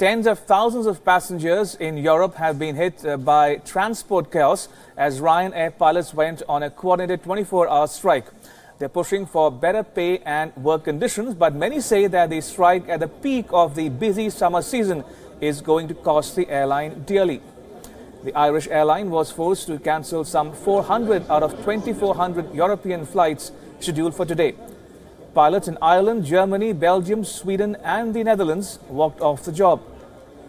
Tens of thousands of passengers in Europe have been hit by transport chaos as Ryanair pilots went on a coordinated 24-hour strike. They're pushing for better pay and work conditions, but many say that the strike at the peak of the busy summer season is going to cost the airline dearly. The Irish airline was forced to cancel some 400 out of 2,400 European flights scheduled for today. Pilots in Ireland, Germany, Belgium, Sweden and the Netherlands walked off the job.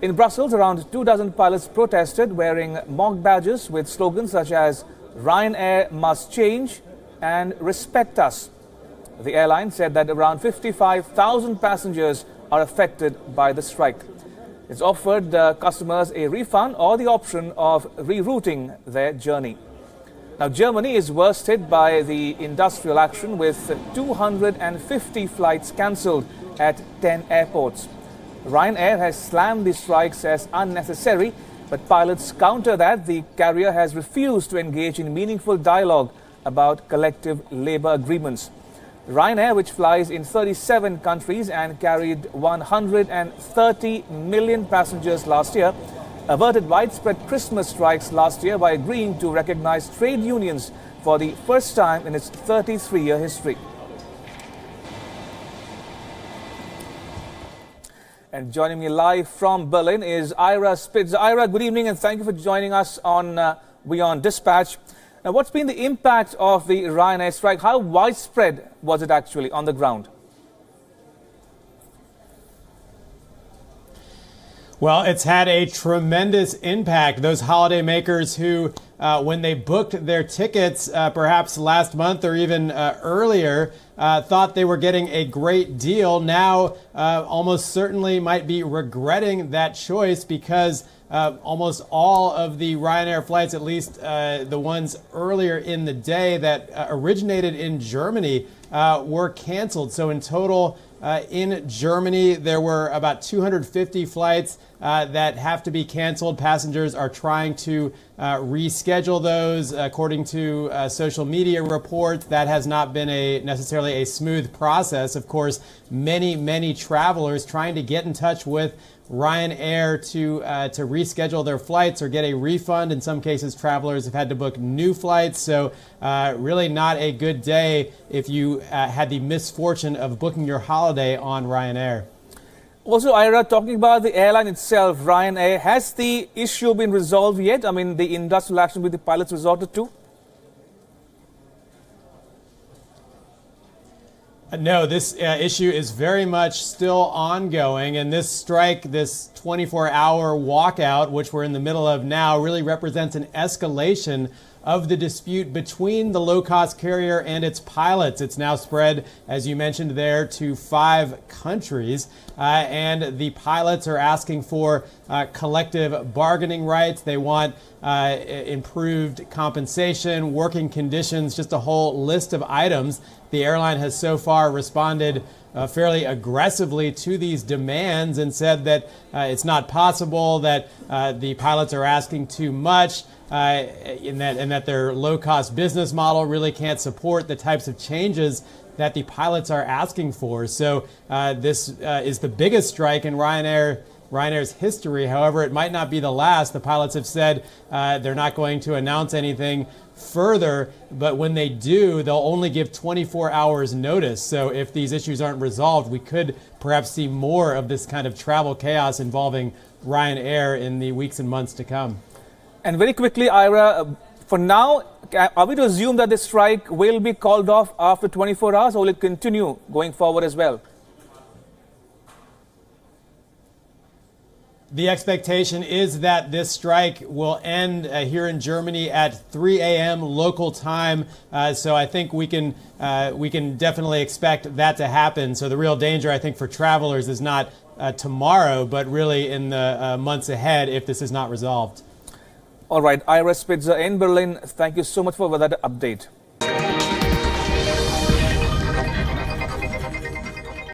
In Brussels, around 24 pilots protested wearing mock badges with slogans such as "Ryanair must change" and "Respect us." The airline said that around 55,000 passengers are affected by the strike. It's offered customers a refund or the option of rerouting their journey. Now, Germany is worst hit by the industrial action with 250 flights cancelled at 10 airports. Ryanair has slammed the strikes as unnecessary, but pilots counter that the carrier has refused to engage in meaningful dialogue about collective labour agreements. Ryanair, which flies in 37 countries and carried 130 million passengers last year, averted widespread Christmas strikes last year by agreeing to recognize trade unions for the first time in its 33-year history. And joining me live from Berlin is Ira Spitzer. Ira, good evening and thank you for joining us on WION Dispatch. Now, what's been the impact of the Ryanair strike? How widespread was it actually on the ground? Well, it's had a tremendous impact. Those holidaymakers who, when they booked their tickets, perhaps last month or even earlier, thought they were getting a great deal, now almost certainly might be regretting that choice because almost all of the Ryanair flights, at least the ones earlier in the day that originated in Germany, were canceled. So in total, in Germany, there were about 250 flights that have to be canceled. Passengers are trying to reschedule those. According to social media reports, that has not been necessarily a smooth process. Of course, many travelers trying to get in touch with Ryanair to reschedule their flights or get a refund. In some cases, travelers have had to book new flights. So really not a good day if you had the misfortune of booking your holiday on Ryanair. Also, Ira, talking about the airline itself, Ryanair, has the issue been resolved yet? I mean, the industrial action with the pilots resorted to? No, this issue is very much still ongoing, and this strike, this 24-hour walkout, which we're in the middle of now, really represents an escalation of the dispute between the low-cost carrier and its pilots. It's now spread, as you mentioned there, to 5 countries, and the pilots are asking for collective bargaining rights. They want improved compensation, working conditions, just a whole list of items. The airline has so far responded fairly aggressively to these demands and said that it's not possible, that the pilots are asking too much, and that their low-cost business model really can't support the types of changes that the pilots are asking for. So this is the biggest strike in Ryanair's history. However, it might not be the last. The pilots have said they're not going to announce anything further, but when they do, they'll only give 24 hours notice. So if these issues aren't resolved, we could perhaps see more of this kind of travel chaos involving Ryanair in the weeks and months to come. And very quickly, Ira, for now, are we to assume that this strike will be called off after 24 hours, or will it continue going forward as well? The expectation is that this strike will end here in Germany at 3 a.m. local time. So I think we can definitely expect that to happen. So the real danger, I think, for travelers is not tomorrow, but really in the months ahead if this is not resolved. All right, Ira Spitzer in Berlin, thank you so much for that update.